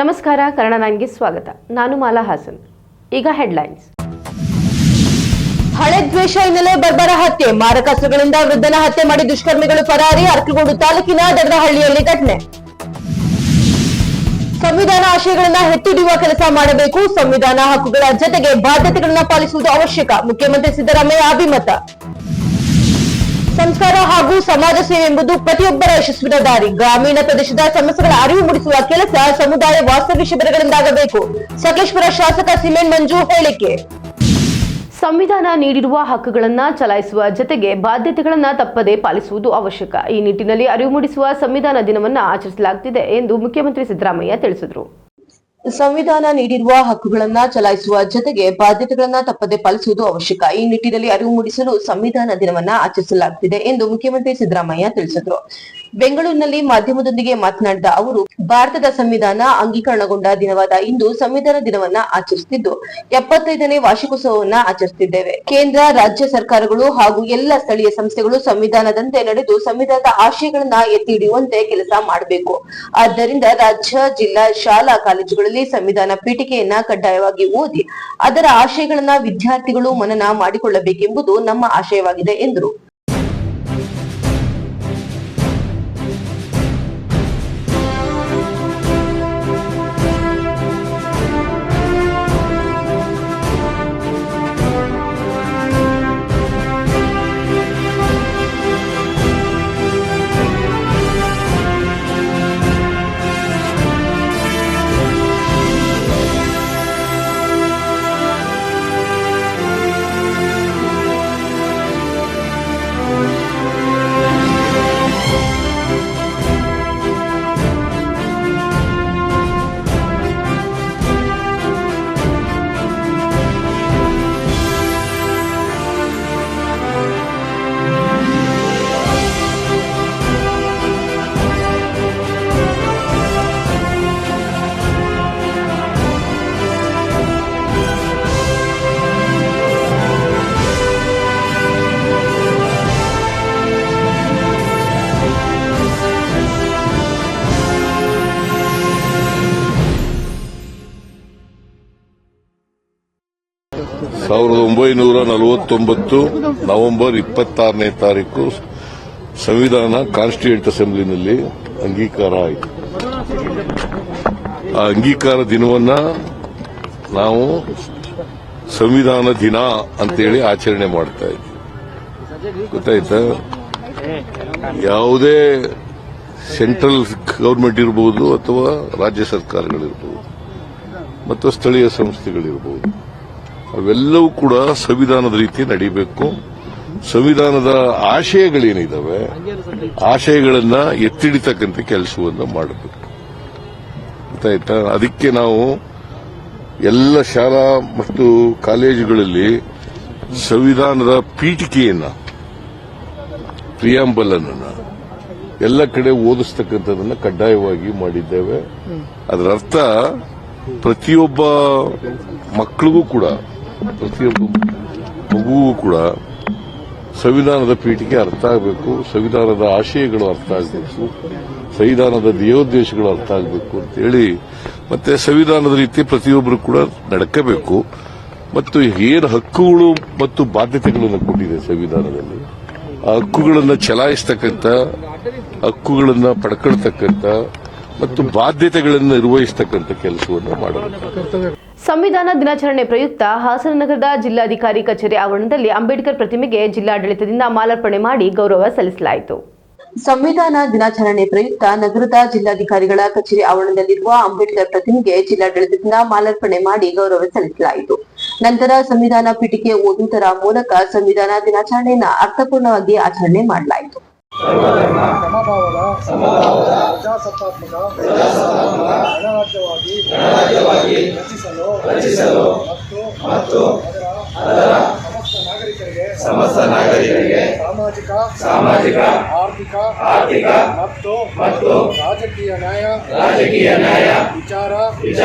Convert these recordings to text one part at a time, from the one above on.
ನಮಸ್ಕಾರ, ಕನ್ನಡ 9ಗೆ ಸ್ವಾಗತ. ನಾನು ಮಾಲಾ ಹಾಸನ್. ಈಗ ಹೆಡ್ಲೈನ್ಸ್. ಹಳೆ ದ್ವೇಷ ಹಿನ್ನೆಲೆ ಬರ್ಬರ ಹತ್ಯೆ, ಮಾರಕಾಸ್ತ್ರಗಳಿಂದ ವೃದ್ಧನ ಹತ್ಯೆ ಮಾಡಿ ದುಷ್ಕರ್ಮಿಗಳು ಪರಾರಿ. ಅರ್ಕಲಗೂಡು ತಾಲೂಕಿನ ದಡದಹಳ್ಳಿಯಲ್ಲಿ ಘಟನೆ. ಸಂವಿಧಾನ ಆಶಯಗಳನ್ನ ಎತ್ತಿಡಿಯುವ ಕೆಲಸ ಮಾಡಬೇಕು. ಸಂವಿಧಾನ ಹಕ್ಕುಗಳ ಜೊತೆಗೆ ಬಾಧ್ಯತೆಗಳನ್ನ ಪಾಲಿಸುವುದು ಅವಶ್ಯಕ. ಮುಖ್ಯಮಂತ್ರಿ ಸಿದ್ದರಾಮಯ್ಯ ಅಭಿಮತ. ಸಂಸ್ಕಾರ ಹಾಗೂ ಸಮಾಜ ಸೇವೆ ಎಂಬುದು ಪ್ರತಿಯೊಬ್ಬರ ಯಶಸ್ವಿನ ದಾರಿ. ಗ್ರಾಮೀಣ ಪ್ರದೇಶದ ಸಮಸ್ಯೆಗಳ ಅರಿವು ಮೂಡಿಸುವ ಕೆಲಸ ಸಮುದಾಯ ವಾಸ್ತವ್ಯ ಶಿಬಿರಗಳಿಂದಾಗಬೇಕು. ಸಕಲೇಶ್ಪುರ ಶಾಸಕ ಸಿಮೆಂಟ್ ಮಂಜು ಹೇಳಿಕೆ. ಸಂವಿಧಾನ ನೀಡಿರುವ ಹಕ್ಕುಗಳನ್ನು ಚಲಾಯಿಸುವ ಜೊತೆಗೆ ಬಾಧ್ಯತೆಗಳನ್ನು ತಪ್ಪದೇ ಪಾಲಿಸುವುದು ಅವಶ್ಯಕ. ಈ ನಿಟ್ಟಿನಲ್ಲಿ ಅರಿವು ಮೂಡಿಸುವ ಸಂವಿಧಾನ ದಿನವನ್ನು ಆಚರಿಸಲಾಗುತ್ತಿದೆ ಎಂದು ಮುಖ್ಯಮಂತ್ರಿ ಸಿದ್ದರಾಮಯ್ಯ ತಿಳಿಸಿದರು. ಸಂವಿಧಾನ ನೀಡಿರುವ ಹಕ್ಕುಗಳನ್ನ ಚಲಾಯಿಸುವ ಜೊತೆಗೆ ಬಾಧ್ಯತೆಗಳನ್ನ ತಪ್ಪದೆ ಪಾಲಿಸುವುದು ಅವಶ್ಯಕ. ಈ ನಿಟ್ಟಿನಲ್ಲಿ ಅರಿವು ಮೂಡಿಸಲು ಸಂವಿಧಾನ ದಿನವನ್ನ ಆಚರಿಸಲಾಗುತ್ತಿದೆ ಎಂದು ಮುಖ್ಯಮಂತ್ರಿ ಸಿದ್ದರಾಮಯ್ಯ ತಿಳಿಸಿದರು. ಬೆಂಗಳೂರಿನಲ್ಲಿ ಮಾಧ್ಯಮದೊಂದಿಗೆ ಮಾತನಾಡಿದ ಅವರು, ಭಾರತದ ಸಂವಿಧಾನ ಅಂಗೀಕರಣಗೊಂಡ ದಿನವಾದ ಇಂದು ಸಂವಿಧಾನ ದಿನವನ್ನ ಆಚರಿಸುತ್ತಿದ್ದು 75ನೇ ವಾರ್ಷಿಕೋತ್ಸವವನ್ನ ಆಚರಿಸುತ್ತಿದ್ದೇವೆ. ಕೇಂದ್ರ, ರಾಜ್ಯ ಸರ್ಕಾರಗಳು ಹಾಗೂ ಎಲ್ಲ ಸ್ಥಳೀಯ ಸಂಸ್ಥೆಗಳು ಸಂವಿಧಾನದಂತೆ ನಡೆದು ಸಂವಿಧಾನದ ಆಶಯಗಳನ್ನ ಎತ್ತಿ ಹಿಡಿಯುವಂತೆ ಕೆಲಸ ಮಾಡಬೇಕು. ಆದ್ದರಿಂದ ರಾಜ್ಯ, ಜಿಲ್ಲಾ, ಶಾಲಾ, ಕಾಲೇಜುಗಳಲ್ಲಿ ಸಂವಿಧಾನ ಪೀಠಿಕೆಯನ್ನ ಕಡ್ಡಾಯವಾಗಿ ಓದಿ ಅದರ ಆಶಯಗಳನ್ನ ವಿದ್ಯಾರ್ಥಿಗಳು ಮನನ ಮಾಡಿಕೊಳ್ಳಬೇಕೆಂಬುದು ನಮ್ಮ ಆಶಯವಾಗಿದೆ ಎಂದರು. ನವೆಂಬರ್ 26ನೇ ತಾರೀಕು ಸಂವಿಧಾನ ಕಾನ್ಸ್ಟಿಟ್ಯೂಯೆಂಟ್ ಅಸೆಂಬ್ಲಿನಲ್ಲಿ ಅಂಗೀಕಾರ ಆಯಿತು. ಆ ಅಂಗೀಕಾರ ದಿನವನ್ನ ನಾವು ಸಂವಿಧಾನ ದಿನ ಅಂತೇಳಿ ಆಚರಣೆ ಮಾಡ್ತಾ ಇದ್ವಿ. ಗೊತ್ತಾಯ್ತಾ? ಯಾವುದೇ ಸೆಂಟ್ರಲ್ ಗವರ್ಮೆಂಟ್ ಇರಬಹುದು ಅಥವಾ ರಾಜ್ಯ ಸರ್ಕಾರಗಳಿರಬಹುದು ಮತ್ತು ಸ್ಥಳೀಯ ಸಂಸ್ಥೆಗಳಿರಬಹುದು, ಅವೆಲ್ಲವೂ ಕೂಡ ಸಂವಿಧಾನದ ರೀತಿ ನಡೀಬೇಕು. ಸಂವಿಧಾನದ ಆಶಯಗಳೇನಿದಾವೆ ಆಶಯಗಳನ್ನ ಎತ್ತಿಡಿತಕ್ಕಂಥ ಕೆಲಸವನ್ನು ಮಾಡಬೇಕು. ಗೊತ್ತಾಯ್ತಾ? ಅದಕ್ಕೆ ನಾವು ಎಲ್ಲ ಶಾಲಾ ಮತ್ತು ಕಾಲೇಜುಗಳಲ್ಲಿ ಸಂವಿಧಾನದ ಪೀಠಿಕೆಯನ್ನ, ಪ್ರಿಯಾಂಬಲ್ ಅನ್ನ ಎಲ್ಲ ಕಡೆ ಓದಿಸ್ತಕ್ಕಂಥದನ್ನ ಕಡ್ಡಾಯವಾಗಿ ಮಾಡಿದ್ದೇವೆ. ಅದರ ಅರ್ಥ ಪ್ರತಿಯೊಬ್ಬ ಮಕ್ಕಳಿಗೂ ಕೂಡ, ಪ್ರತಿಯೊಬ್ಬ ಮಗುವೂ ಕೂಡ ಸಂವಿಧಾನದ ಪೀಠಿಕೆ ಅರ್ಥ ಆಗಬೇಕು, ಸಂವಿಧಾನದ ಆಶಯಗಳು ಅರ್ಥ ಆಗಬೇಕು, ಸಂವಿಧಾನದ ಧ್ಯೇಯೋದ್ದೇಶಗಳು ಅರ್ಥ ಆಗಬೇಕು ಅಂತೇಳಿ, ಮತ್ತೆ ಸಂವಿಧಾನದ ರೀತಿ ಪ್ರತಿಯೊಬ್ಬರು ಕೂಡ ನಡ್ಕಬೇಕು. ಮತ್ತು ಏನು ಹಕ್ಕುಗಳು ಮತ್ತು ಬಾಧ್ಯತೆಗಳನ್ನು ಕೊಟ್ಟಿದೆ ಸಂವಿಧಾನದಲ್ಲಿ, ಆ ಹಕ್ಕುಗಳನ್ನು ಚಲಾಯಿಸತಕ್ಕಂಥ, ಹಕ್ಕುಗಳನ್ನು ಪಡ್ಕೊಳ್ತಕ್ಕಂಥ ಮತ್ತು ಬಾಧ್ಯತೆಗಳನ್ನು ನಿರ್ವಹಿಸತಕ್ಕಂಥ ಕೆಲಸವನ್ನು ಮಾಡಬೇಕು. ಸಂವಿಧಾನ ದಿನಾಚರಣೆ ಪ್ರಯುಕ್ತ ಹಾಸನ ನಗರದ ಜಿಲ್ಲಾಧಿಕಾರಿ ಕಚೇರಿ ಆವರಣದಲ್ಲಿ ಅಂಬೇಡ್ಕರ್ ಪ್ರತಿಮೆಗೆ ಜಿಲ್ಲಾಡಳಿತದಿಂದ ಮಾಲಾರ್ಪಣೆ ಮಾಡಿ ಗೌರವ ಸಲ್ಲಿಸಲಾಯಿತು. ಸಂವಿಧಾನ ದಿನಾಚರಣೆ ಪ್ರಯುಕ್ತ ನಗರದ ಜಿಲ್ಲಾಧಿಕಾರಿಗಳ ಕಚೇರಿ ಆವರಣದಲ್ಲಿರುವ ಅಂಬೇಡ್ಕರ್ ಪ್ರತಿಮೆಗೆ ಜಿಲ್ಲಾಡಳಿತದಿಂದ ಮಾಲಾರ್ಪಣೆ ಮಾಡಿ ಗೌರವ ಸಲ್ಲಿಸಲಾಯಿತು. ನಂತರ ಸಂವಿಧಾನ ಪೀಠಿಕೆ ಓದುವುದರ ಮೂಲಕ ಸಂವಿಧಾನ ದಿನಾಚರಣೆಯನ್ನು ಅರ್ಥಪೂರ್ಣವಾಗಿ ಆಚರಣೆ ಮಾಡಲಾಯಿತು. ಸಮಭಾವದ ಪ್ರಜಾಸತ್ತಾತ್ಮಕ ಗಣರಾಜ್ಯವಾಗಿ ರಚಿಸಲು ಮತ್ತು ಅದರ ಸಮಸ್ತ ನಾಗರಿಕರಿಗೆ ಸಾಮಾಜಿಕ ಆರ್ಥಿಕ ಮತ್ತು ರಾಜಕೀಯ ನ್ಯಾಯ ವಿಚಾರ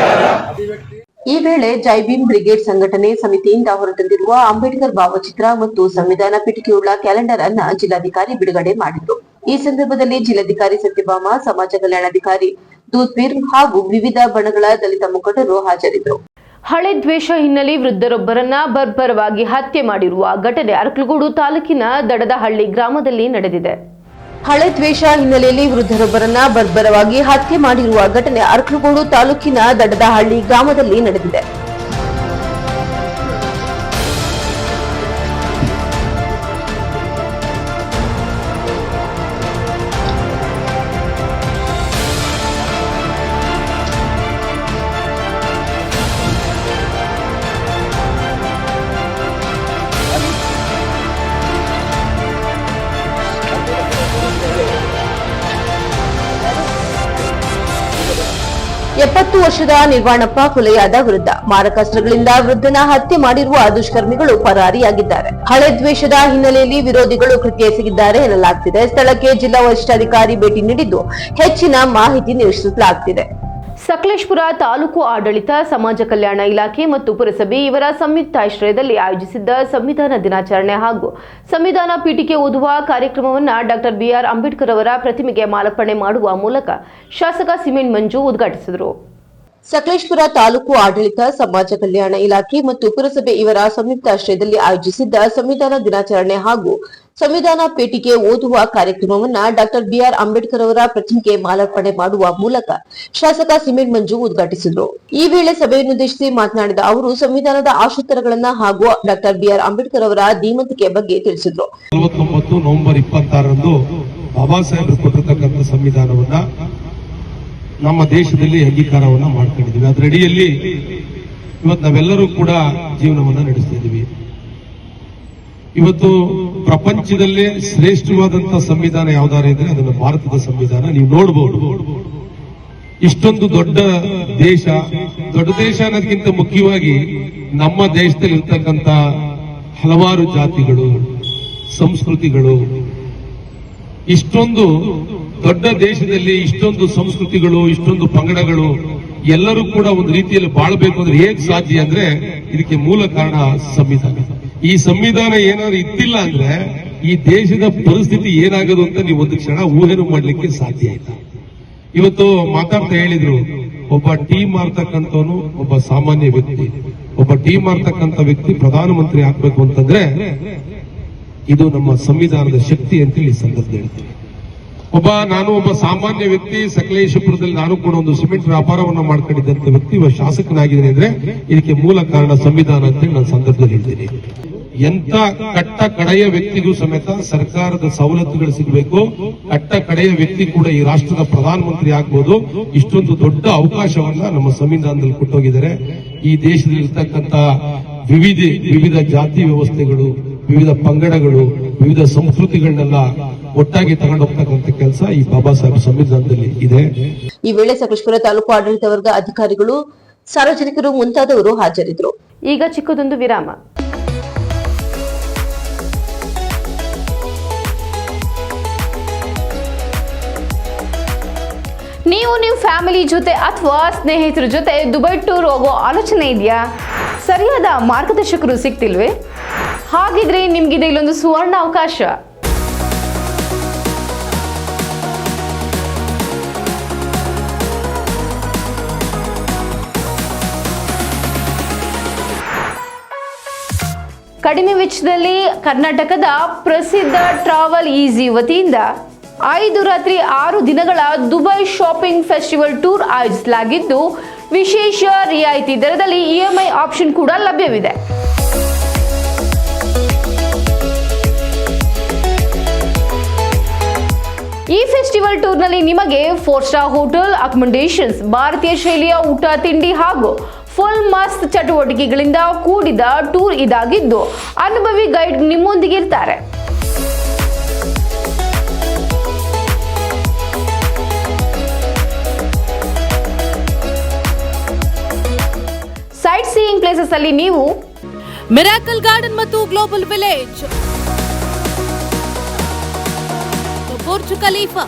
ಅಭಿವ್ಯಕ್ತಿ. ಈ ವೇಳೆ ಜೈ ಭೀಮ್ ಬ್ರಿಗೇಡ್ ಸಂಘಟನೆ ಸಮಿತಿಯಿಂದ ಹೊರತಂದಿರುವ ಅಂಬೇಡ್ಕರ್ ಭಾವಚಿತ್ರ ಮತ್ತು ಸಂವಿಧಾನ ಪೀಠಿಕೆಯುಳ್ಳ ಕ್ಯಾಲೆಂಡರ್ ಅನ್ನ ಜಿಲ್ಲಾಧಿಕಾರಿ ಬಿಡುಗಡೆ ಮಾಡಿದ್ರು. ಈ ಸಂದರ್ಭದಲ್ಲಿ ಜಿಲ್ಲಾಧಿಕಾರಿ ಸತ್ಯಭಾಮ, ಸಮಾಜ ಕಲ್ಯಾಣಾಧಿಕಾರಿ ತೂತ್ವೀರ್ ಹಾಗೂ ವಿವಿಧ ಬಣಗಳ ದಲಿತ ಮುಖಂಡರು ಹಾಜರಿದ್ದರು. ಹಳೆ ದ್ವೇಷ ಹಿನ್ನೆಲೆ ವೃದ್ಧರೊಬ್ಬರನ್ನ ಬರ್ಬರವಾಗಿ ಹತ್ಯೆ ಮಾಡಿರುವ ಘಟನೆ ಅರಕಲಗೂಡು ತಾಲೂಕಿನ ದಡದಹಳ್ಳಿ ಗ್ರಾಮದಲ್ಲಿ ನಡೆದಿದೆ. ಹಳೆ ದ್ವೇಷ ಹಿನ್ನೆಲೆಯಲ್ಲಿ ವೃದ್ಧರೊಬ್ಬರನ್ನ ಬರ್ಬರವಾಗಿ ಹತ್ಯೆ ಮಾಡಿರುವ ಘಟನೆ ಅರಕಲಗೂಡು ತಾಲೂಕಿನ ದಡದಹಳ್ಳಿ ಗ್ರಾಮದಲ್ಲಿ ನಡೆದಿದೆ. ವರ್ಷದ ನಿರ್ವಾಣಪ್ಪ ಕೊಲೆಯಾದ ವೃದ್ಧ ಮಾರಕಾಸ್ತ್ರಗಳಿಂದ ವೃದ್ಧನ ಹತ್ಯೆ ಮಾಡಿರುವ ದುಷ್ಕರ್ಮಿಗಳು ಪರಾರಿಯಾಗಿದ್ದಾರೆ. ಹಳೆ ದ್ವೇಷದ ಹಿನ್ನೆಲೆಯಲ್ಲಿ ವಿರೋಧಿಗಳು ಕೃತ್ಯ ಎಸಗಿದ್ದಾರೆ ಎನ್ನಲಾಗುತ್ತಿದೆ. ಸ್ಥಳಕ್ಕೆ ಜಿಲ್ಲಾ ವರಿಷ್ಠಾಧಿಕಾರಿ ಭೇಟಿ ನೀಡಿದ್ದು ಹೆಚ್ಚಿನ ಮಾಹಿತಿ ನೀಡಲಾಗುತ್ತಿದೆ. ಸಕಲೇಶಪುರ ತಾಲೂಕು ಆಡಳಿತ, ಸಮಾಜ ಕಲ್ಯಾಣ ಇಲಾಖೆ ಮತ್ತು ಪುರಸಭೆ ಇವರ ಸಂಯುಕ್ತಾಶ್ರಯದಲ್ಲಿ ಆಯೋಜಿಸಿದ್ದ ಸಂವಿಧಾನ ದಿನಾಚರಣೆ ಹಾಗೂ ಸಂವಿಧಾನ ಪೀಠಿಕೆ ಓದುವ ಕಾರ್ಯಕ್ರಮವನ್ನು ಡಾಕ್ಟರ್ ಬಿಆರ್ ಅಂಬೇಡ್ಕರ್ ಅವರ ಪ್ರತಿಮೆಗೆ ಮಾಲಾರ್ಪಣೆ ಮಾಡುವ ಮೂಲಕ ಶಾಸಕ ಸಿಮೆಂಟ್ ಮಂಜು ಉದ್ಘಾಟಿಸಿದರು. ಸಕಲೇಶಪುರ ತಾಲೂಕು ಆಡಳಿತ, ಸಮಾಜ ಕಲ್ಯಾಣ ಇಲಾಖೆ ಮತ್ತು ಪುರಸಭೆ ಇವರ ಸಂಯುಕ್ತಾಶ್ರಯದಲ್ಲಿ ಆಯೋಜಿಸಿದ್ದ ಸಂವಿಧಾನ ದಿನಾಚರಣೆ ಹಾಗೂ ಸಂವಿಧಾನ ಪೀಠಿಕೆ ಓದುವ ಕಾರ್ಯಕ್ರಮವನ್ನು ಡಾಕ್ಟರ್ ಬಿಆರ್ ಅಂಬೇಡ್ಕರ್ ಅವರ ಪ್ರತಿಮೆಗೆ ಮಾಲಾರ್ಪಣೆ ಮಾಡುವ ಮೂಲಕ ಶಾಸಕ ಸಿಮೆಂಟ್ ಮಂಜು ಉದ್ಘಾಟಿಸಿದರು. ಈ ವೇಳೆ ಸಭೆಯನ್ನುದ್ದೇಶಿಸಿ ಮಾತನಾಡಿದ ಅವರು ಸಂವಿಧಾನದ ಆಶೋತ್ತರಗಳನ್ನು ಹಾಗೂ ಡಾಕ್ಟರ್ ಬಿಆರ್ ಅಂಬೇಡ್ಕರ್ ಅವರ ಧೀಮಂತಿಕೆ ಬಗ್ಗೆ ತಿಳಿಸಿದರು. 49 ನವೆಂಬರ್ 26ರಂದು ಬಾಬಾ ಸಾಹೇಬರು ಕೊಟ್ಟಿರತಕ್ಕಂಥ ಸಂವಿಧಾನವನ್ನ ನಮ್ಮ ದೇಶದಲ್ಲಿ ಅಂಗೀಕಾರವನ್ನ ಮಾಡ್ಕೊಂಡಿದ್ದೀವಿ. ಅದರ ಅಡಿಯಲ್ಲಿ ಇವತ್ತು ನಾವೆಲ್ಲರೂ ಕೂಡ ಜೀವನವನ್ನ ನಡೆಸ್ತಾ ಇದ್ದೀವಿ. ಇವತ್ತು ಪ್ರಪಂಚದಲ್ಲೇ ಶ್ರೇಷ್ಠವಾದಂತಹ ಸಂವಿಧಾನ ಯಾವ್ದಾರ ಇದ್ರೆ ಅದನ್ನ ಭಾರತದ ಸಂವಿಧಾನ. ನೀವು ನೋಡಬಹುದು, ಇಷ್ಟೊಂದು ದೊಡ್ಡ ದೇಶ ಅನ್ನೋದಕ್ಕಿಂತ ಮುಖ್ಯವಾಗಿ ನಮ್ಮ ದೇಶದಲ್ಲಿ ಇರ್ತಕ್ಕಂಥ ಹಲವಾರು ಜಾತಿಗಳು, ಸಂಸ್ಕೃತಿಗಳು, ಇಷ್ಟೊಂದು ದೊಡ್ಡ ದೇಶದಲ್ಲಿ ಇಷ್ಟೊಂದು ಸಂಸ್ಕೃತಿಗಳು, ಇಷ್ಟೊಂದು ಪಂಗಡಗಳು ಎಲ್ಲರೂ ಕೂಡ ಒಂದು ರೀತಿಯಲ್ಲಿ ಬಾಳ್ಬೇಕು ಅಂದ್ರೆ ಹೇಗ್ ಸಾಧ್ಯ ಅಂದ್ರೆ ಇದಕ್ಕೆ ಮೂಲ ಕಾರಣ ಸಂವಿಧಾನ. ಈ ಸಂವಿಧಾನ ಏನಾದ್ರು ಇದ್ದಿಲ್ಲ ಅಂದ್ರೆ ಈ ದೇಶದ ಪರಿಸ್ಥಿತಿ ಏನಾಗೋದು ಅಂತ ನೀವು ಒಂದು ಕ್ಷಣ ಊಹೆನೂ ಮಾಡ್ಲಿಕ್ಕೆ ಸಾಧ್ಯ ಇಲ್ಲ. ಇವತ್ತು ಮಾತಾಡ್ತಾ ಹೇಳಿದ್ರು, ಒಬ್ಬ ಟೀ ಮಾರ್ತಕ್ಕಂಥವನು ಒಬ್ಬ ಸಾಮಾನ್ಯ ವ್ಯಕ್ತಿ, ಒಬ್ಬ ಟೀ ಮಾರ್ತಕ್ಕಂಥ ವ್ಯಕ್ತಿ ಪ್ರಧಾನಮಂತ್ರಿ ಆಗ್ಬೇಕು ಅಂತಂದ್ರೆ ಇದು ನಮ್ಮ ಸಂವಿಧಾನದ ಶಕ್ತಿ ಅಂತೇಳಿ ಈ ಸಂದರ್ಭ ಹೇಳ್ತೀನಿ. ನಾನು ಒಬ್ಬ ಸಾಮಾನ್ಯ ವ್ಯಕ್ತಿ, ಸಕಲೇಶಪುರದಲ್ಲಿ ನಾನು ಕೂಡ ಒಂದು ಸಿಮೆಂಟ್ ವ್ಯಾಪಾರವನ್ನ ಮಾಡ್ಕೊಂಡಿದ್ದಂತ ವ್ಯಕ್ತಿ ಇವ ಶಾಸಕನಾಗಿದ್ದೇನೆ ಅಂದ್ರೆ ಇದಕ್ಕೆ ಮೂಲ ಕಾರಣ ಸಂವಿಧಾನ ಅಂತೇಳಿ ನಾನು ಸಂದರ್ಭದಲ್ಲಿ ಹೇಳ್ತೀನಿ. ಎಂತ ಕಟ್ಟ ಕಡೆಯ ವ್ಯಕ್ತಿಗೂ ಸಮೇತ ಸರ್ಕಾರದ ಸವಲತ್ತುಗಳು ಸಿಗಬೇಕು, ಕಟ್ಟ ಕಡೆಯ ವ್ಯಕ್ತಿ ಕೂಡ ಈ ರಾಷ್ಟ್ರದ ಪ್ರಧಾನಮಂತ್ರಿ ಆಗ್ಬೋದು. ಇಷ್ಟೊಂದು ದೊಡ್ಡ ಅವಕಾಶವನ್ನ ನಮ್ಮ ಸಂವಿಧಾನದಲ್ಲಿ ಕೊಟ್ಟೋಗಿದ್ದಾರೆ. ಈ ದೇಶದಲ್ಲಿ ಇರ್ತಕ್ಕಂಥ ವಿವಿಧ ಜಾತಿ ವ್ಯವಸ್ಥೆಗಳು, ವಿವಿಧ ಪಂಗಡಗಳು, ವಿವಿಧ ಸಂಸ್ಕೃತಿಗಳನ್ನೆಲ್ಲ ಒಟ್ಟಾಗಿ ತಗೊಂಡೋಗ್ತಕ್ಕಂಥ ಕೆಲಸ ಈ ಬಾಬಾ ಸಾಹೇಬ್ ಸಂವಿಧಾನದಲ್ಲಿ ಇದೆ. ಈ ವೇಳೆ ಸಕಲೇಶಪುರ ತಾಲೂಕು ಆಡಳಿತ ವರ್ಗ, ಅಧಿಕಾರಿಗಳು, ಸಾರ್ವಜನಿಕರು ಮುಂತಾದವರು ಹಾಜರಿದ್ದರು. ಈಗ ಚಿಕ್ಕದೊಂದು ವಿರಾಮ. ನೀವು ನಿಮ್ಮ ಫ್ಯಾಮಿಲಿ ಜೊತೆ ಅಥವಾ ಸ್ನೇಹಿತರ ಜೊತೆ ದುಬೈ ಟೂರ್ ಹೋಗೋ ಆಲೋಚನೆ ಇದೆಯಾ? ಸರಿಯಾದ ಮಾರ್ಗದರ್ಶಕರು ಸಿಗ್ತಿಲ್ವೇ? ಹಾಗಿದ್ರೆ ನಿಮ್ಗಿದೆ ಇಲ್ಲೊಂದು ಸುವರ್ಣ ಅವಕಾಶ. ಕಡಿಮೆ ವೆಚ್ಚದಲ್ಲಿ ಕರ್ನಾಟಕದ ಪ್ರಸಿದ್ಧ ಟ್ರಾವೆಲ್ ಈಸಿ ವತಿಯಿಂದ 5 ರಾತ್ರಿ 6 ದಿನಗಳ ದುಬೈ ಶಾಪಿಂಗ್ ಫೆಸ್ಟಿವಲ್ ಟೂರ್ ಆಯೋಜಿಸಲಾಗಿದ್ದು, ವಿಶೇಷ ರಿಯಾಯಿತಿ ದರದಲ್ಲಿ ಇಎಂಐ ಆಪ್ಷನ್ ಕೂಡ ಲಭ್ಯವಿದೆ. ಈ ಫೆಸ್ಟಿವಲ್ ಟೂರ್ನಲ್ಲಿ ನಿಮಗೆ 4 ಸ್ಟಾರ್ ಹೋಟೆಲ್ ಅಕಾಮಿಡೇಷನ್ಸ್, ಭಾರತೀಯ ಶೈಲಿಯ ಊಟ ತಿಂಡಿ ಹಾಗೂ ಫುಲ್ ಮಸ್ತ್ ಚಟುವಟಿಕೆಗಳಿಂದ ಕೂಡಿದ ಟೂರ್ ಇದಾಗಿದ್ದು, ಅನುಭವಿ ಗೈಡ್ ನಿಮ್ಮೊಂದಿಗೆ ಇರ್ತಾರೆ. ಸೈಟ್ ಸೀಯಿಂಗ್ ಪ್ಲೇಸಸ್ ಅಲ್ಲಿ ನೀವು ಮಿರಾಕಲ್ ಗಾರ್ಡನ್ ಮತ್ತು global village, Burj Khalifa,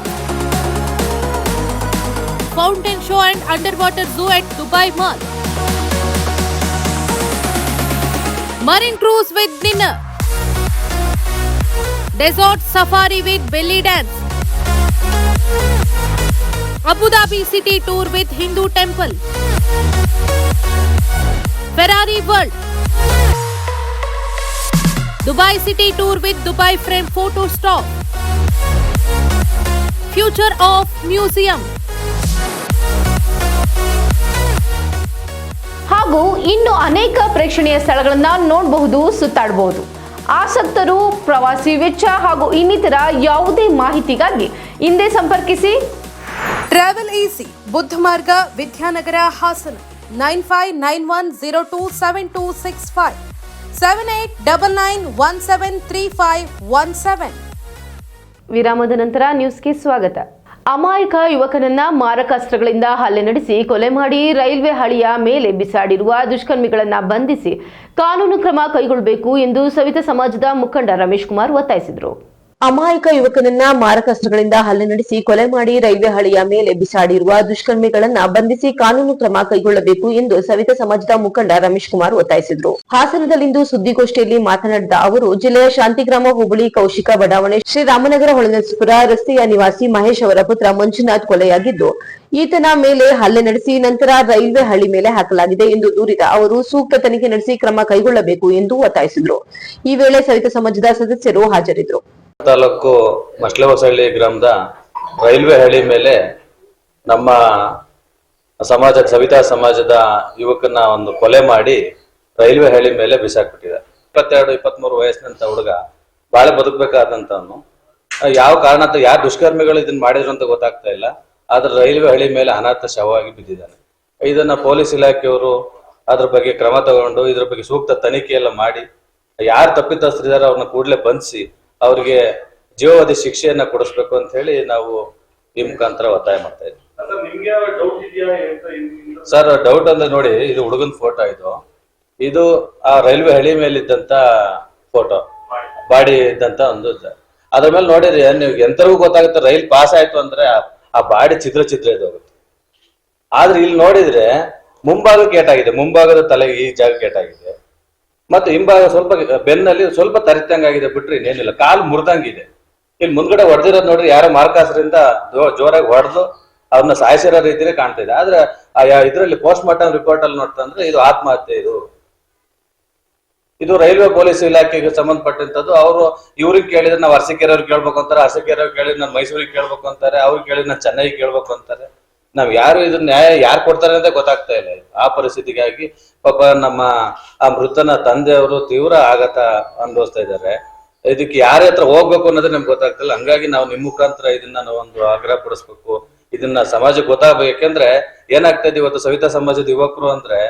fountain show and under water zoo at Dubai mall, marine cruise with dinner, desert safari with belly dance, Abu Dhabi City Tour with Hindu Temple. Ferrari World. Dubai City Tour with Dubai Frame Photo Stop. Future of Museum. ಹಾಗೂ ಇನ್ನು ಅನೇಕ ಪ್ರೇಕ್ಷಣೀಯ ಸ್ಥಳಗಳನ್ನ ನೋಡಬಹುದು, ಸುತ್ತಾಡಬಹುದು. ಆಸಕ್ತರು ಪ್ರವಾಸಿ ವೆಚ್ಚ ಹಾಗೂ ಇನ್ನಿತರ ಯಾವುದೇ ಮಾಹಿತಿಗಾಗಿ ಹಿಂದೆ ಸಂಪರ್ಕಿಸಿ. ಟ್ರಾವೆಲ್ ಈಸಿ, ಬುದ್ಧ ಮಾರ್ಗ, ವಿದ್ಯಾನಗರ, ಹಾಸನ. 9591027265 7899173517. ವಿರಾಮದ ನಂತರ ನ್ಯೂಸ್ಗೆ ಸ್ವಾಗತ. ಅಮಾಯಕ ಯುವಕನನ್ನ ಮಾರಕಾಸ್ತ್ರಗಳಿಂದ ಹಲ್ಲೆ ನಡೆಸಿ ಕೊಲೆ ಮಾಡಿ ರೈಲ್ವೆ ಹಳಿಯ ಮೇಲೆ ಬಿಸಾಡಿರುವ ದುಷ್ಕರ್ಮಿಗಳನ್ನ ಬಂಧಿಸಿ ಕಾನೂನು ಕ್ರಮ ಕೈಗೊಳ್ಳಬೇಕು ಎಂದು ಸವಿತಾ ಸಮಾಜದ ಮುಖಂಡ ರಮೇಶ್ ಕುಮಾರ್ ಒತ್ತಾಯಿಸಿದರು. ಅಮಾಯಕ ಯುವಕನನ್ನ ಮಾರಕಾಸ್ತ್ರಗಳಿಂದ ಹಲ್ಲೆ ನಡೆಸಿ ಕೊಲೆ ಮಾಡಿ ರೈಲ್ವೆ ಹಳಿಯ ಮೇಲೆ ಬಿಸಾಡಿರುವ ದುಷ್ಕರ್ಮಿಗಳನ್ನ ಬಂಧಿಸಿ ಕಾನೂನು ಕ್ರಮ ಕೈಗೊಳ್ಳಬೇಕು ಎಂದು ಸವಿತಾ ಸಮಾಜದ ಮುಖಂಡ ರಮೇಶ್ ಕುಮಾರ್ ಒತ್ತಾಯಿಸಿದರು. ಹಾಸನದಲ್ಲಿಂದು ಸುದ್ದಿಗೋಷ್ಠಿಯಲ್ಲಿ ಮಾತನಾಡಿದ ಅವರು, ಜಿಲ್ಲೆಯ ಶಾಂತಿಗ್ರಾಮ ಹೋಬಳಿ ಕೌಶಿಕ ಬಡಾವಣೆ ಶ್ರೀರಾಮನಗರ ಹೊಳೆನರಸೀಪುರ ರಸ್ತೆಯ ನಿವಾಸಿ ಮಹೇಶ್ ಅವರ ಪುತ್ರ ಮಂಜುನಾಥ್ ಕೊಲೆಯಾಗಿದ್ದು, ಈತನ ಮೇಲೆ ಹಲ್ಲೆ ನಡೆಸಿ ನಂತರ ರೈಲ್ವೆ ಹಳಿ ಮೇಲೆ ಹಾಕಲಾಗಿದೆ ಎಂದು ದೂರಿದ ಅವರು, ಸೂಕ್ತ ತನಿಖೆ ನಡೆಸಿ ಕ್ರಮ ಕೈಗೊಳ್ಳಬೇಕು ಎಂದು ಒತ್ತಾಯಿಸಿದರು. ಈ ವೇಳೆ ಸವಿತಾ ಸಮಾಜದ ಸದಸ್ಯರು ಹಾಜರಿದ್ದರು. ತಾಲೂಕು ಮಸ್ಲೆಹೊಸಳ್ಳಿ ಗ್ರಾಮದ ರೈಲ್ವೆ ಹಳಿ ಮೇಲೆ ನಮ್ಮ ಸಮಾಜ ಸವಿತಾ ಸಮಾಜದ ಯುವಕನ ಒಂದು ಕೊಲೆ ಮಾಡಿ ರೈಲ್ವೆ ಹಳಿ ಮೇಲೆ ಬಿಸಾಕ್ಬಿಟ್ಟಿದ್ದಾರೆ. 22-23 ವಯಸ್ಸಿನಂತ ಹುಡುಗ ಬಾಳೆ ಬದುಕಬೇಕಾದಂತವನು ಯಾವ ಕಾರಣ ಅಂತ ಯಾರು ದುಷ್ಕರ್ಮಿಗಳು ಇದನ್ನ ಮಾಡಿದ್ರು ಅಂತ ಗೊತ್ತಾಗ್ತಾ ಇಲ್ಲ. ಆದ್ರೆ ರೈಲ್ವೆ ಹಳಿ ಮೇಲೆ ಅನಾಥ ಶವವಾಗಿ ಬಿದ್ದಿದ್ದಾನೆ. ಇದನ್ನ ಪೊಲೀಸ್ ಇಲಾಖೆಯವರು ಅದ್ರ ಬಗ್ಗೆ ಕ್ರಮ ತಗೊಂಡು ಇದ್ರ ಬಗ್ಗೆ ಸೂಕ್ತ ತನಿಖೆ ಎಲ್ಲ ಮಾಡಿ ಯಾರು ತಪ್ಪಿತಸ್ಥರಿದ್ದಾರೆ ಅವ್ರನ್ನ ಕೂಡಲೇ ಬಂಧಿಸಿ ಅವ್ರಿಗೆ ಜೀವಾವಧಿ ಶಿಕ್ಷೆಯನ್ನ ಕೊಡಿಸ್ಬೇಕು ಅಂತ ಹೇಳಿ ನಾವು ಈ ಮುಖಾಂತರ ಒತ್ತಾಯ ಮಾಡ್ತಾ ಇದ್ವಿ. ಸರ್, ಡೌಟ್ ಅಂದ್ರೆ ನೋಡಿ, ಇದು ಹುಡುಗನ ಫೋಟೋ, ಇದು ಆ ರೈಲ್ವೆ ಹಳಿ ಮೇಲೆ ಇದ್ದಂತ ಫೋಟೋ, ಬಾಡಿ ಇದ್ದಂತ ಒಂದು. ಅದ್ರ ಮೇಲೆ ನೋಡಿದ್ರೆ ನೀವು ಎಂತರಿಗೂ ಗೊತ್ತಾಗುತ್ತೆ, ರೈಲ್ ಪಾಸ್ ಆಯ್ತು ಅಂದ್ರೆ ಆ ಬಾಡಿ ಚಿತ್ರ ಇದಾಗುತ್ತೆ. ಆದ್ರೆ ಇಲ್ಲಿ ನೋಡಿದ್ರೆ ಮುಂಭಾಗಕ್ಕೆ ಏಟಾಗಿದೆ, ಮುಂಭಾಗದ ತಲೆಗೆ ಈ ಜಾಗ ಏಟಾಗಿದೆ, ಮತ್ತೆ ಹಿಂಭಾಗ ಸ್ವಲ್ಪ ಬೆನ್ನಲ್ಲಿ ಸ್ವಲ್ಪ ತರಿತಂಗಾಗಿದೆ, ಬಿಟ್ರೆ ಇನ್ನೇನಿಲ್ಲ. ಕಾಲು ಮುರಿದಂಗಿದೆ. ಇಲ್ಲಿ ಮುಂದ್ಗಡೆ ಹೊಡೆದಿರೋದು ನೋಡ್ರಿ, ಯಾರೋ ಮಾರ್ಕಾಸ್ರಿಂದ ಜೋರಾಗಿ ಹೊಡೆದು ಅವ್ರನ್ನ ಸಾಯಿಸಿರೋ ರೀತಿಯೇ ಕಾಣ್ತಾ ಇದೆ. ಆದ್ರೆ ಇದರಲ್ಲಿ ಪೋಸ್ಟ್ ಮಾರ್ಟಮ್ ರಿಪೋರ್ಟ್ ಅಲ್ಲಿ ನೋಡ್ತಂದ್ರೆ ಇದು ಆತ್ಮಹತ್ಯೆ. ಇದು ರೈಲ್ವೆ ಪೊಲೀಸ್ ಇಲಾಖೆಗೆ ಸಂಬಂಧಪಟ್ಟಂತದ್ದು. ಅವರು ಇವ್ರಿಗೆ ಕೇಳಿದ್ರೆ ನಾವು ಅರಸೀಕೆರೆಯವ್ರಿಗೆ ಕೇಳ್ಬೇಕು ಅಂತಾರೆ, ಅರಸೀಕೆರೆಯವ್ರಿಗೆ ಕೇಳಿದ್ರೆ ನಾನು ಮೈಸೂರಿಗೆ ಕೇಳ್ಬೇಕು ಅಂತಾರೆ, ಅವ್ರಿಗೆ ಕೇಳಿದ್ರೆ ನಾನು ಚೆನ್ನೈಗೆ ಕೇಳ್ಬೇಕು ಅಂತಾರೆ. ನಾವ್ ಯಾರು ಇದನ್ನ ನ್ಯಾಯ ಯಾರು ಕೊಡ್ತಾರೆ ಅಂತ ಗೊತ್ತಾಗ್ತಾ ಇಲ್ಲ. ಆ ಪರಿಸ್ಥಿತಿಗಾಗಿ ಪಾಪ ನಮ್ಮ ಆ ಮೃತನ ತಂದೆಯವರು ತೀವ್ರ ಆಘಾತ ಅನುಭವಿಸ್ತಾ ಇದ್ದಾರೆ. ಇದಕ್ಕೆ ಯಾರ ಹತ್ರ ಹೋಗ್ಬೇಕು ಅನ್ನೋದೇ ನಮ್ಗೆ ಗೊತ್ತಾಗ್ತಿಲ್ಲ. ಹಂಗಾಗಿ ನಾವು ನಿಮ್ಮ ಮುಖಾಂತರ ಇದನ್ನ ನಾವು ಒಂದು ಆಗ್ರಹ ಪಡಿಸ್ಬೇಕು, ಇದನ್ನ ಸಮಾಜಕ್ಕೆ ಗೊತ್ತಾಗಬೇಕು. ಯಾಕೆಂದ್ರೆ ಏನಾಗ್ತದೆ ಇವತ್ತು ಸವಿತಾ ಸಮಾಜದ ಯುವಕರು ಅಂದ್ರೆ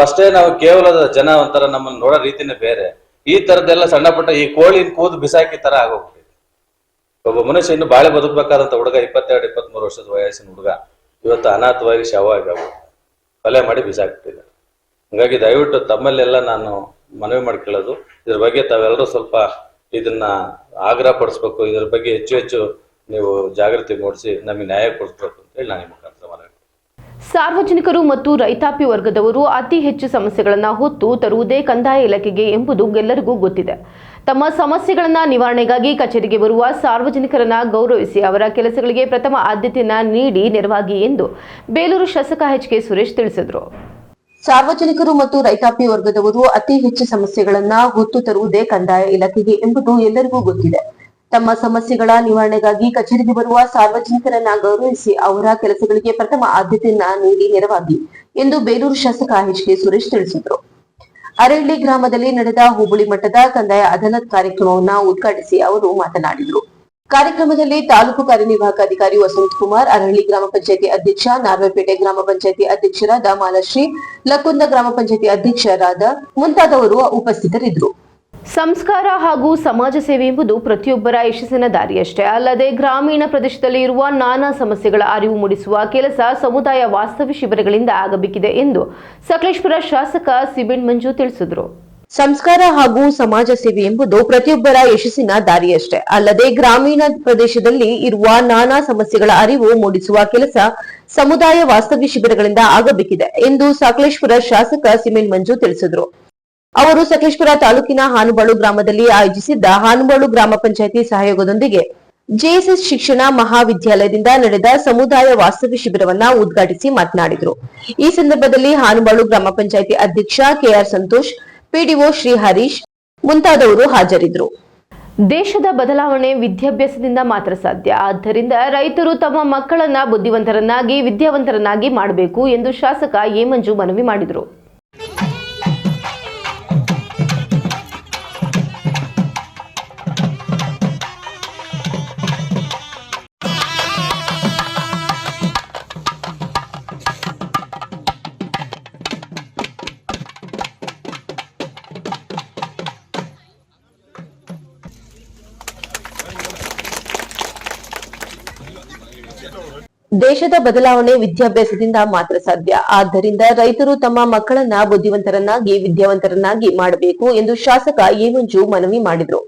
ಅಷ್ಟೇ ನಾವು ಕೇವಲ ಜನ ಒಂಥರ ನಮ್ಮನ್ನ ನೋಡೋ ರೀತಿನೇ ಬೇರೆ. ಈ ತರದೆಲ್ಲ ಸಣ್ಣ ಪುಟ್ಟ ಈ ಕೋಳಿ ಕೂದು ಬಿಸಾಕಿ ತರ ಆಗೋಗ್ಬಿಟ್ಟಿದೆ. ಒಬ್ಬ ಮನುಷ್ಯ ಇನ್ನು ಬಾಳೆ ಬದುಕಬೇಕಾದಂತ ಹುಡುಗ, 22-23 ವರ್ಷದ ವಯಸ್ಸಿನ ಹುಡುಗ ಇವತ್ತು ಅನಾಥವಾಗಿ ಶವವಾಗಿ ಕೊಲೆ ಮಾಡಿ ಬಿಸಾಕ್ಬಿಟ್ಟಿದ್ದಾರೆ. ಹಾಗಾಗಿ ದಯವಿಟ್ಟು ತಮ್ಮಲ್ಲೆಲ್ಲ ನಾನು ಮನವಿ ಮಾಡ್ಕೊಳ್ಳೋದು, ಇದ್ರ ಬಗ್ಗೆ ತಾವೆಲ್ಲರೂ ಸ್ವಲ್ಪ ಇದನ್ನ ಆಗ್ರಹ ಪಡಿಸ್ಬೇಕು, ಇದ್ರ ಬಗ್ಗೆ ಹೆಚ್ಚು ನೀವು ಜಾಗೃತಿ ಮೂಡಿಸಿ ನಮಗೆ ನ್ಯಾಯ ಕೊಡಿಸ್ಬೇಕು ಅಂತ ಹೇಳಿ ನಾನು ಈ ಮುಖಾಂತರ ಮನವಿ. ಸಾರ್ವಜನಿಕರು ಮತ್ತು ರೈತಾಪಿ ವರ್ಗದವರು ಅತಿ ಹೆಚ್ಚು ಸಮಸ್ಯೆಗಳನ್ನು ಹೊತ್ತು ತರುವುದೇ ಕಂದಾಯ ಇಲಾಖೆಗೆ ಎಂಬುದು ಎಲ್ಲರಿಗೂ ಗೊತ್ತಿದೆ. ತಮ್ಮ ಸಮಸ್ಯೆಗಳನ್ನ ನಿವಾರಣೆಗಾಗಿ ಕಚೇರಿಗೆ ಬರುವ ಸಾರ್ವಜನಿಕರನ್ನ ಗೌರವಿಸಿ ಅವರ ಕೆಲಸಗಳಿಗೆ ಪ್ರಥಮ ಆದ್ಯತೆಯನ್ನ ನೀಡಿ ನೆರವಾಗಿ ಎಂದು ಬೇಲೂರು ಶಾಸಕ ಎಚ್.ಕೆ. ಸುರೇಶ್ ತಿಳಿಸಿದರು. ಸಾರ್ವಜನಿಕರು ಮತ್ತು ರೈತಾಪಿ ವರ್ಗದವರು ಅತಿ ಹೆಚ್ಚು ಸಮಸ್ಯೆಗಳನ್ನ ಹೊತ್ತು ತರುವುದೇ ಕಂದಾಯ ಇಲಾಖೆಗೆ ಎಂಬುದು ಎಲ್ಲರಿಗೂ ಗೊತ್ತಿದೆ. ತಮ್ಮ ಸಮಸ್ಯೆಗಳ ನಿವಾರಣೆಗಾಗಿ ಕಚೇರಿಗೆ ಬರುವ ಸಾರ್ವಜನಿಕರನ್ನ ಗೌರವಿಸಿ ಅವರ ಕೆಲಸಗಳಿಗೆ ಪ್ರಥಮ ಆದ್ಯತೆಯನ್ನ ನೀಡಿ ನೆರವಾಗಿ ಎಂದು ಬೇಲೂರು ಶಾಸಕ ಎಚ್.ಕೆ. ಸುರೇಶ್ ತಿಳಿಸಿದರು. ಅರಳ್ಳಿ ಗ್ರಾಮದಲ್ಲಿ ನಡೆದ ಹೋಬಳಿ ಮಟ್ಟದ ಕಂದಾಯ ಅದಾಲತ್ ಕಾರ್ಯಕ್ರಮವನ್ನ ಉದ್ಘಾಟಿಸಿ ಅವರು ಮಾತನಾಡಿದರು. ಕಾರ್ಯಕ್ರಮದಲ್ಲಿ ತಾಲೂಕು ಕಾರ್ಯನಿರ್ವಾಹಕ ಅಧಿಕಾರಿ ವಸಂತ್ ಕುಮಾರ್, ಅರಹಳ್ಳಿ ಗ್ರಾಮ ಪಂಚಾಯತಿ ಅಧ್ಯಕ್ಷ, ನಾರ್ವೆಪೇಟೆ ಗ್ರಾಮ ಪಂಚಾಯತಿ ಅಧ್ಯಕ್ಷರಾದ ಮಾಲಶ್ರೀ, ಲಕ್ಕುಂದ ಗ್ರಾಮ ಪಂಚಾಯತಿ ಅಧ್ಯಕ್ಷರಾದ ಮುಂತಾದವರು ಉಪಸ್ಥಿತರಿದ್ದರು. ಸಂಸ್ಕಾರ ಹಾಗೂ ಸಮಾಜ ಸೇವೆ ಎಂಬುದು ಪ್ರತಿಯೊಬ್ಬರ ಯಶಸ್ಸಿನ ದಾರಿಯಷ್ಟೇ ಅಲ್ಲದೆ ಗ್ರಾಮೀಣ ಪ್ರದೇಶದಲ್ಲಿ ಇರುವ ನಾನಾ ಸಮಸ್ಯೆಗಳ ಅರಿವು ಮೂಡಿಸುವ ಕೆಲಸ ಸಮುದಾಯ ವಾಸ್ತವ್ಯ ಶಿಬಿರಗಳಿಂದ ಆಗಬೇಕಿದೆ ಎಂದು ಸಕಲೇಶಪುರ ಶಾಸಕ ಸಿಬಿನ್ ಮಂಜು ತಿಳಿಸಿದರು. ಸಂಸ್ಕಾರ ಹಾಗೂ ಸಮಾಜ ಸೇವೆ ಎಂಬುದು ಪ್ರತಿಯೊಬ್ಬರ ಯಶಸ್ಸಿನ ದಾರಿಯಷ್ಟೇ ಅಲ್ಲದೆ ಗ್ರಾಮೀಣ ಪ್ರದೇಶದಲ್ಲಿ ಇರುವ ನಾನಾ ಸಮಸ್ಯೆಗಳ ಅರಿವು ಮೂಡಿಸುವ ಕೆಲಸ ಸಮುದಾಯ ವಾಸ್ತವ್ಯ ಶಿಬಿರಗಳಿಂದ ಆಗಬೇಕಿದೆ ಎಂದು ಸಕಲೇಶಪುರ ಶಾಸಕ ಸಿಬಿನ್ ಮಂಜು ತಿಳಿಸಿದರು. ಅವರು ಸಕಲೇಶಪುರ ತಾಲೂಕಿನ ಹಾನುಬಾಳು ಗ್ರಾಮದಲ್ಲಿ ಆಯೋಜಿಸಿದ್ದ ಹಾನುಬಾಳು ಗ್ರಾಮ ಪಂಚಾಯತಿ ಸಹಯೋಗದೊಂದಿಗೆ ಜೆಎಸ್ಎಸ್ ಶಿಕ್ಷಣ ಮಹಾವಿದ್ಯಾಲಯದಿಂದ ನಡೆದ ಸಮುದಾಯ ವಾಸ್ತವ್ಯ ಶಿಬಿರವನ್ನ ಉದ್ಘಾಟಿಸಿ ಮಾತನಾಡಿದರು. ಈ ಸಂದರ್ಭದಲ್ಲಿ ಹಾನುಬಾಳು ಗ್ರಾಮ ಪಂಚಾಯಿತಿ ಅಧ್ಯಕ್ಷ ಕೆಆರ್ ಸಂತೋಷ್, ಪಿಡಿಒ ಶ್ರೀ ಹರೀಶ್ ಮುಂತಾದವರು ಹಾಜರಿದ್ದರು. ದೇಶದ ಬದಲಾವಣೆ ವಿದ್ಯಾಭ್ಯಾಸದಿಂದ ಮಾತ್ರ ಸಾಧ್ಯ. ಆದ್ದರಿಂದ ರೈತರು ತಮ್ಮ ಮಕ್ಕಳನ್ನ ಬುದ್ಧಿವಂತರನ್ನಾಗಿ ವಿದ್ಯಾವಂತರನ್ನಾಗಿ ಮಾಡಬೇಕು ಎಂದು ಶಾಸಕ ಎ ಮಂಜು ಮನವಿ ಮಾಡಿದರು. ದೇಶದ ಬದಲಾವಣೆ ವಿದ್ಯಾಭ್ಯಾಸದಿಂದ ಮಾತ್ರ ಸಾಧ್ಯ. ಆದ್ದರಿಂದ ರೈತರು ತಮ್ಮ ಮಕ್ಕಳನ್ನ ಬುದ್ಧಿವಂತರನ್ನಾಗಿ ವಿದ್ಯಾವಂತರನ್ನಾಗಿ ಮಾಡಬೇಕು ಎಂದು ಶಾಸಕ ಎ ಮಂಜು ಮನವಿ ಮಾಡಿದರು.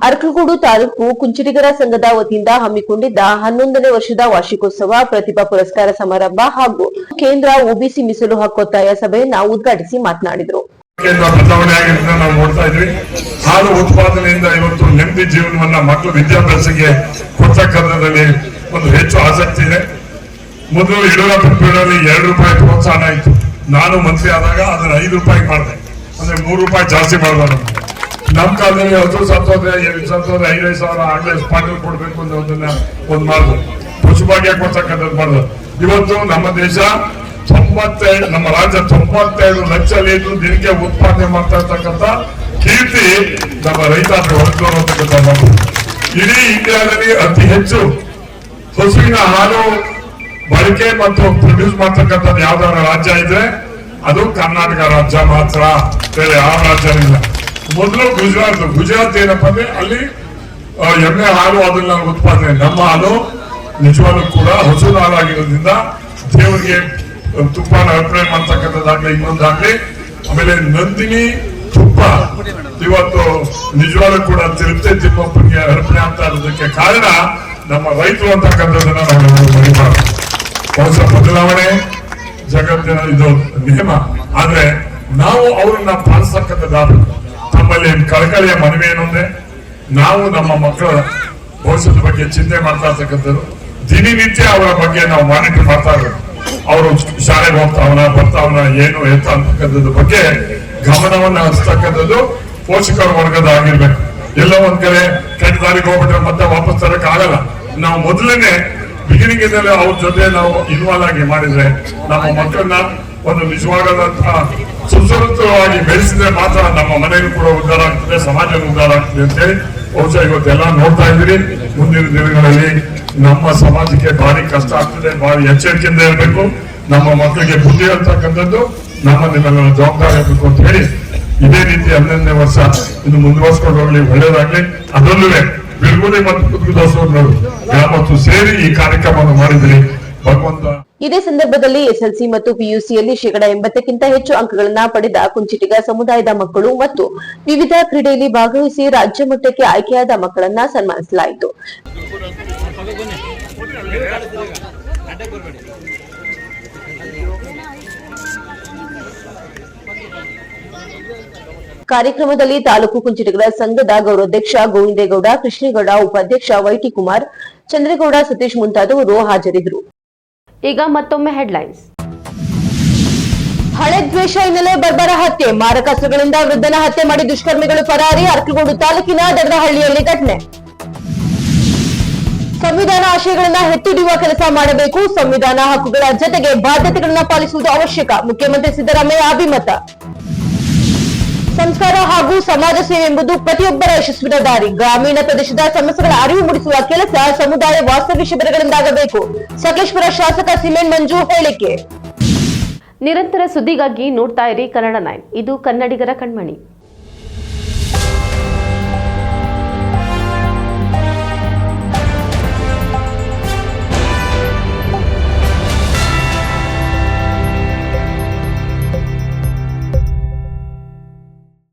ಅರಕಲಗೂಡು ತಾಲೂಕು ಕುಂಚಿಟಿಗರ ಸಂಘದ ವತಿಯಿಂದ ಹಮ್ಮಿಕೊಂಡಿದ್ದ 11ನೇ ವರ್ಷದ ವಾರ್ಷಿಕೋತ್ಸವ, ಪ್ರತಿಭಾ ಪುರಸ್ಕಾರ ಸಮಾರಂಭ ಹಾಗೂ ಕೇಂದ್ರ ಒಬಿಸಿ ಮೀಸಲು ಹಕ್ಕೊತ್ತಾಯ ಸಭೆಯನ್ನ ಉದ್ಘಾಟಿಸಿ ಮಾತನಾಡಿದರು. ಬದಲಾವಣೆ ಆಗಿರೋದನ್ನ ನಾವು ನೋಡ್ತಾ ಇದ್ವಿ. ಹಾಲು ಉತ್ಪಾದನೆಯಿಂದ ಇವತ್ತು ನೆಮ್ಮದಿ ಜೀವನವನ್ನ ಮಕ್ಕಳು ವಿದ್ಯಾಭ್ಯಾಸಕ್ಕೆ ಕೊಡ್ತಕ್ಕಂಥದ್ರಲ್ಲಿ ಒಂದು ಹೆಚ್ಚು ಆಸಕ್ತಿ ಇದೆ. ಮೊದಲು ಯಡಿಯೂರಪ್ಪ ಪೀರಿಯಡ್ 2 ರೂಪಾಯಿ ಪ್ರೋತ್ಸಾಹ ಇತ್ತು. ನಾನು ಮಂತ್ರಿ ಆದಾಗ ಅದನ್ನ 5 ರೂಪಾಯಿ ಮಾಡಿದೆ, ಅಂದ್ರೆ 3 ರೂಪಾಯಿ ಜಾಸ್ತಿ ಮಾಡಿದ. ನಮ್ಮ ಕಾಲದಲ್ಲಿ ಹಸು ಸತ್ತೋದ್ರೆ 5,000 ಆಗಲೇ ಸ್ಪಾಟಲ್ ಕೊಡ್ಬೇಕು ಅನ್ನೋದನ್ನ ಒಂದು ಮಾಡಿದ್ರು. ಪಶುಭಾಗ್ಯ ಕೊಡ್ತಕ್ಕಂಥದ್ದು ಮಾಡಿದ್ರು. ಇವತ್ತು ನಮ್ಮ ದೇಶ ನಮ್ಮ ರಾಜ್ಯ 92 ಲಕ್ಷ ಲೀಟರ್ ದಿನಕ್ಕೆ ಉತ್ಪಾದನೆ ಮಾಡ್ತಾ ಇರ್ತಕ್ಕಂಥ ಕೀರ್ತಿ ನಮ್ಮ ರೈತಾಪಿ ಹೊರತು ಅಂತಕ್ಕಂಥ. ಇಡೀ ಇಂಡಿಯಾದಲ್ಲಿ ಅತಿ ಹೆಚ್ಚು ಹಸುವಿನ ಹಾಲು ಬಳಕೆ ಮತ್ತು ಪ್ರೊಡ್ಯೂಸ್ ಮಾಡ್ತಕ್ಕಂಥದ್ದು ಯಾವ್ದಾರ ರಾಜ್ಯ ಇದ್ರೆ ಅದು ಕರ್ನಾಟಕ ರಾಜ್ಯ ಮಾತ್ರ, ಬೇರೆ ಯಾವ ರಾಜ್ಯ ಇಲ್ಲ. ಮೊದಲು ಗುಜರಾತ್ ಏನಪ್ಪಾ ಅಂದ್ರೆ ಅಲ್ಲಿ ಎಮ್ಮೆ ಹಾಲು ಅದನ್ನ ಉತ್ಪಾದನೆ. ನಮ್ಮ ಹಾಲು ನಿಜವಾಗ್ಲೂ ಕೂಡ ಹಸು ಹಾಲು ಆಗಿರೋದ್ರಿಂದ ದೇವರಿಗೆ ತುಪ್ಪನ ಅರ್ಪಣೆ ಮಾಡ್ತಕ್ಕಂಥದ್ದಾಗ್ಲಿ ಇನ್ನೊಂದಾಗ್ಲಿ. ಆಮೇಲೆ ನಂದಿನಿ ತುಪ್ಪ ಇವತ್ತು ನಿಜವಾಗ್ಲೂ ಕೂಡ ತಿರುಪತಿ ತಿಮ್ಮಪ್ಪನಿಗೆ ಅರ್ಪಣೆ ಆಗ್ತಾ ಇರೋದಕ್ಕೆ ಕಾರಣ ನಮ್ಮ ರೈತರು ಅಂತಕ್ಕಂಥದ್ದನ್ನ ನಾವು ಮರಿಬಾರ್ದು. ಹೊಸ ಬದಲಾವಣೆ ಜಗತ್ತಿನ ಇದು ನಿಯಮ, ಆದ್ರೆ ನಾವು ಅವ್ರನ್ನ ಪಾಲಿಸ್ತಕ್ಕಂಥದ್ದಾಗಬೇಕು. ನಮ್ಮಲ್ಲಿ ಕಳಕಳಿಯ ಮನವಿ ಏನು ಅಂದ್ರೆ, ನಾವು ನಮ್ಮ ಮಕ್ಕಳ ಭವಿಷ್ಯದ ಬಗ್ಗೆ ಚಿಂತೆ ಮಾಡ್ತಾ ಇರ್ತಕ್ಕಂಥದ್ದು, ದಿನನಿತ್ಯ ಅವರ ಬಗ್ಗೆ ನಾವು ಮಾನಿಟರ್ ಮಾಡ್ತಾ ಇರೋದು. ಅವರು ಶಾಲೆಗೆ ಹೋಗ್ತಾವನ ಬರ್ತಾವನ ಏನು ಎತ್ತ ಅಂತಕ್ಕಂಥದ್ದು ಬಗ್ಗೆ ಗಮನವನ್ನ ಹರಿಸ್ತಕ್ಕಂಥದ್ದು ಪೋಷಕರ ವರ್ಗದ ಆಗಿರ್ಬೇಕು. ಎಲ್ಲ ಒಂದ್ ಕಡೆ ಕೆಟ್ಟ ದಾರಿಗೆ ಹೋಗ್ಬಿಟ್ರೆ ಮತ್ತೆ ವಾಪಸ್ ತರಕ್ ಆಗಲ್ಲ. ನಾವು ಮೊದಲನೇ ಬಿಗಿನಿಂಗ್ ಇಂದಲೇ ಅವ್ರ ಜೊತೆ ನಾವು ಇನ್ವಾಲ್ವ್ ಆಗಿ ಮಾಡಿದ್ರೆ ನಮ್ಮ ಮಕ್ಕಳನ್ನ ಒಂದು ನಿಜವಾದಂತಹ ಸುಸಂಸ್ಕೃತವಾಗಿ ಬೆಳೆಸಿದ್ರೆ ಮಾತ್ರ ನಮ್ಮ ಮನೆಯೂ ಕೂಡ ಉದ್ಧಾರ ಆಗ್ತದೆ, ಸಮಾಜ ಉದ್ಧಾರ ಆಗ್ತದೆ ಅಂತೇಳಿ ಬಹುಶಃ ಇವತ್ತೆಲ್ಲ ನೋಡ್ತಾ ಇದ್ದೀರಿ. ಮುಂದಿನ ದಿನಗಳಲ್ಲಿ ನಮ್ಮ ಸಮಾಜಕ್ಕೆ ಭಾರಿ ಕಷ್ಟ ಆಗ್ತದೆ, ಭಾರಿ ಎಚ್ಚರಿಕೆಯಿಂದ ಇರಬೇಕು. ನಮ್ಮ ಮಕ್ಕಳಿಗೆ ಬುದ್ಧಿ ಹೇಳ್ತಕ್ಕಂಥದ್ದು ನಮ್ಮ ನಿಮ್ಮೆಲ್ಲರ ಜವಾಬ್ದಾರಿ ಆಗಬೇಕು ಅಂತ ಹೇಳಿ ಇದೇ ರೀತಿ 11ನೇ ವರ್ಷ ಇನ್ನು ಮುಂದುವರ್ಸ್ಕೊಂಡು ಹೋಗ್ಲಿ, ಒಳ್ಳೇದಾಗ್ಲಿ. ಅದರಲ್ಲೂ ಬಿರುಗುಡಿ ಮತ್ತು ಕುದುರೆದೋಸವರು ಗ್ರಾಮತ್ತು ಸೇರಿ ಈ ಕಾರ್ಯಕ್ರಮವನ್ನು ಮಾಡಿದ್ರಿ. ಭಗವಂತ. ಇದೇ ಸಂದರ್ಭದಲ್ಲಿ ಎಸ್ಎಲ್ಸಿ ಮತ್ತು ಪಿಯುಸಿಯಲ್ಲಿ 80%ಕ್ಕಿಂತ ಹೆಚ್ಚು ಅಂಕಗಳನ್ನ ಪಡೆದ ಕುಂಚಿಟಿಗ ಸಮುದಾಯದ ಮಕ್ಕಳು ಮತ್ತು ವಿವಿಧ ಕ್ರೀಡೆಯಲ್ಲಿ ಭಾಗವಹಿಸಿ ರಾಜ್ಯ ಮಟ್ಟಕ್ಕೆ ಆಯ್ಕೆಯಾದ ಮಕ್ಕಳನ್ನ ಸನ್ಮಾನಿಸಲಾಯಿತು. ಕಾರ್ಯಕ್ರಮದಲ್ಲಿ ತಾಲೂಕು ಕುಂಚಿಟಿಗರ ಸಂಘದ ಗೌರವಾಧ್ಯಕ್ಷ ಗೋವಿಂದೇಗೌಡ, ಕೃಷ್ಣೇಗೌಡ, ಉಪಾಧ್ಯಕ್ಷ ವೈಟಿ ಕುಮಾರ್, ಚಂದ್ರೇಗೌಡ, ಸತೀಶ್ ಮುಂತಾದವರು ಹಾಜರಿದ್ದರು. ಈಗ ಮತ್ತೊಮ್ಮೆ ಹೆಡ್ಲೈನ್ಸ್. ಹಳೆ ದ್ವೇಷ ಹಿನ್ನೆಲೆ ಬರ್ಬರ ಹತ್ಯೆ, ಮಾರಕಾಸ್ತ್ರಗಳಿಂದ ವೃದ್ಧನ ಹತ್ಯೆ ಮಾಡಿ ದುಷ್ಕರ್ಮಿಗಳು ಪರಾರಿ. ಅರಕಲಗೂಡು ತಾಲೂಕಿನ ದಡದಹಳ್ಳಿಯಲ್ಲಿ ಘಟನೆ. ಸಂವಿಧಾನ ಆಶಯಗಳನ್ನ ಎತ್ತಿಡಿಯುವ ಕೆಲಸ ಮಾಡಬೇಕು. ಸಂವಿಧಾನ ಹಕ್ಕುಗಳ ಜೊತೆಗೆ ಬಾಧ್ಯತೆಗಳನ್ನ ಪಾಲಿಸುವುದು ಅವಶ್ಯಕ. ಮುಖ್ಯಮಂತ್ರಿ ಸಿದ್ದರಾಮಯ್ಯ ಅಭಿಮತ. ಸಂಸ್ಕಾರ ಹಾಗೂ ಸಮಾಜ ಸೇವೆ ಎಂಬುದು ಪ್ರತಿಯೊಬ್ಬರ ಯಶಸ್ವಿನ ದಾರಿ. ಗ್ರಾಮೀಣ ಪ್ರದೇಶದ ಸಮಸ್ಯೆಗಳ ಅರಿವು ಮೂಡಿಸುವ ಕೆಲಸ ಸಮುದಾಯ ವಾಸ್ತವ್ಯ ಶಿಬಿರಗಳಿಂದಾಗಬೇಕು. ಸಕಲೇಶಪುರ ಶಾಸಕ ಸಿಮೆಂಟ್ ಮಂಜು ಹೇಳಿಕೆ. ನಿರಂತರ ಸುದ್ದಿಗಾಗಿ ನೋಡ್ತಾ ಇರಿ ಕನ್ನಡ 9, ಇದು ಕನ್ನಡಿಗರ ಕಣ್ಮಣಿ.